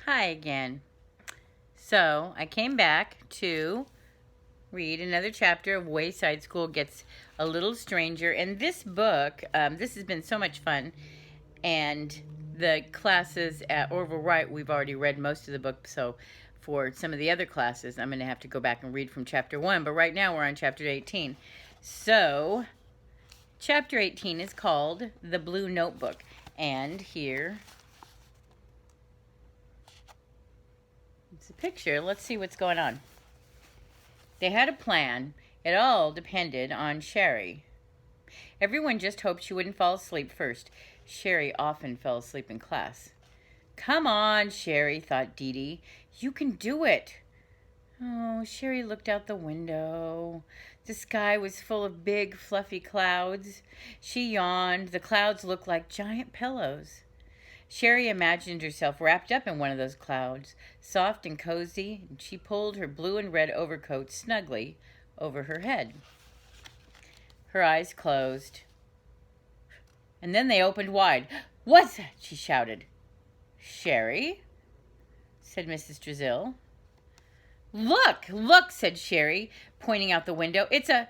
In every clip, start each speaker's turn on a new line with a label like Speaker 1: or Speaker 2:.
Speaker 1: Hi again. So, I came back to read another chapter of Wayside School Gets a Little Stranger. And this book, this has been so much fun. And the classes at Orville Wright, we've already read most of the book. So, for some of the other classes, I'm going to have to go back and read from chapter 1. But right now, we're on chapter 18. So, chapter 18 is called The Blue Notebook. And here it's a picture. Let's see what's going on. They had a plan. It all depended on Sherry. Everyone just hoped she wouldn't fall asleep first. Sherry often fell asleep in class. Come on, Sherry, thought Dee Dee. You can do it. Oh, Sherry looked out the window. The sky was full of big, fluffy clouds. She yawned. The clouds looked like giant pillows. Sherry imagined herself wrapped up in one of those clouds, soft and cozy, and she pulled her blue and red overcoat snugly over her head. Her eyes closed, and then they opened wide. "What's that?" she shouted. "Sherry?" said Mrs. Drizzle. "Look, look," said Sherry, pointing out the window. "It's a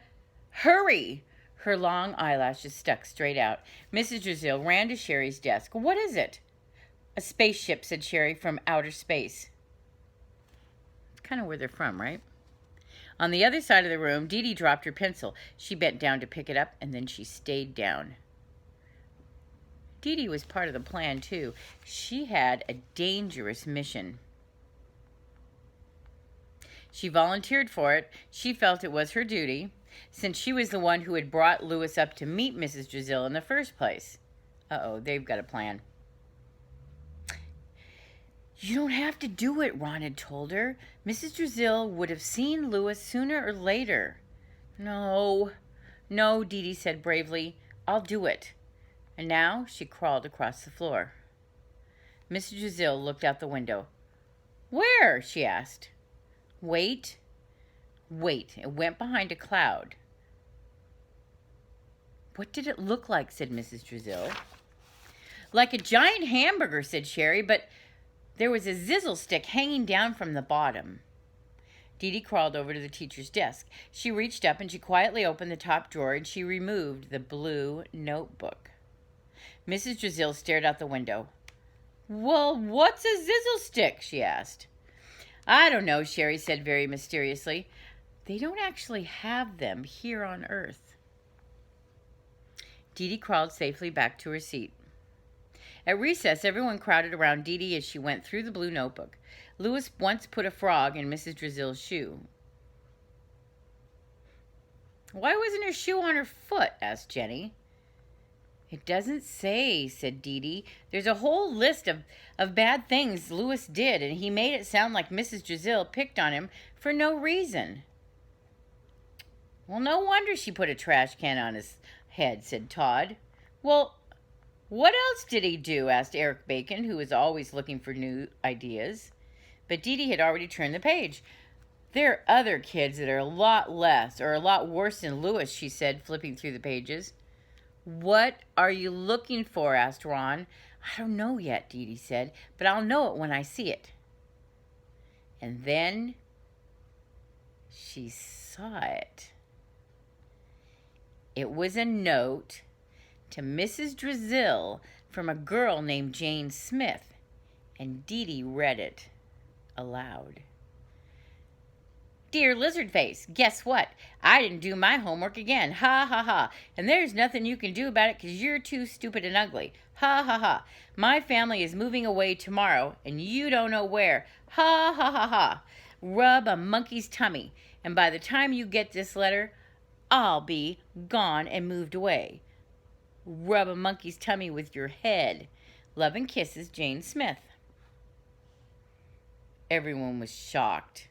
Speaker 1: hurry." Her long eyelashes stuck straight out. Mrs. Drizzle ran to Sherry's desk. "What is it?" "A spaceship," said Sherry, "from outer space." It's kind of where they're from, right? On the other side of the room, Dee Dee dropped her pencil. She bent down to pick it up, and then she stayed down. Dee Dee was part of the plan, too. She had a dangerous mission. She volunteered for it. She felt it was her duty, since she was the one who had brought Louis up to meet Mrs. Drizzle in the first place. Uh-oh, they've got a plan. "You don't have to do it," Ron had told her. "Mrs. Drizzle would have seen Louis sooner or later." No, Dee Dee said bravely. "I'll do it." And now she crawled across the floor. Mrs. Drizzle looked out the window. "Where?" she asked. Wait. It went behind a cloud. "What did it look like?" said Mrs. Drizzle. "Like a giant hamburger," said Sherry, "but there was a zizzle stick hanging down from the bottom." Dee Dee crawled over to the teacher's desk. She reached up and she quietly opened the top drawer and she removed the blue notebook. Mrs. Drizzle stared out the window. "Well, what's a zizzle stick?" she asked. "I don't know," Sherry said very mysteriously. "They don't actually have them here on Earth." Dee Dee crawled safely back to her seat. At recess, everyone crowded around Dee Dee as she went through the blue notebook. Louis once put a frog in Mrs. Drizzle's shoe. "Why wasn't her shoe on her foot?" asked Jenny. "It doesn't say," said Dee Dee. "There's a whole list of bad things Louis did, and he made it sound like Mrs. Drizzle picked on him for no reason." "Well, no wonder she put a trash can on his head," said Todd. "Well, what else did he do?" asked Eric Bacon, who was always looking for new ideas. But Dee Dee had already turned the page. "There are other kids that are a lot less or a lot worse than Louis," she said, flipping through the pages. "What are you looking for?" asked Ron. "I don't know yet," Dee Dee said, "but I'll know it when I see it." And then she saw it. It was a note to Mrs. Drizzle from a girl named Jane Smith, and Dee Dee read it aloud. "Dear Lizardface, guess what? I didn't do my homework again. Ha ha ha. And there's nothing you can do about it because you're too stupid and ugly. Ha ha ha. My family is moving away tomorrow and you don't know where. Ha ha ha ha. Rub a monkey's tummy. And by the time you get this letter, I'll be gone and moved away. Rub a monkey's tummy with your head. Love and kisses, Jane Smith." Everyone was shocked.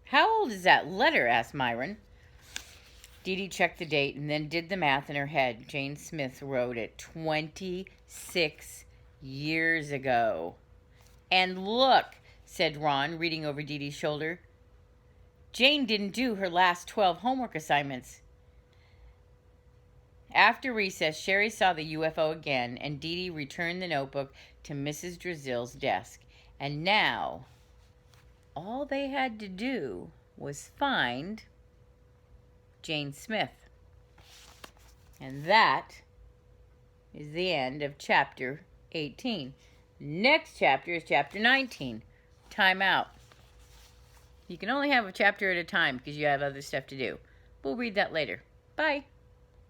Speaker 1: "How old is that letter?" asked Myron. Dee Dee checked the date and then did the math in her head. Jane Smith wrote it 26 years ago. "And look," said Ron, reading over Dee Dee's shoulder. "Jane didn't do her last 12 homework assignments." After recess, Sherry saw the UFO again, and Dee Dee returned the notebook to Mrs. Drizzle's desk. And now, all they had to do was find Jane Smith. And that is the end of chapter 18. Next chapter is chapter 19. Time out. You can only have a chapter at a time because you have other stuff to do. We'll read that later. Bye.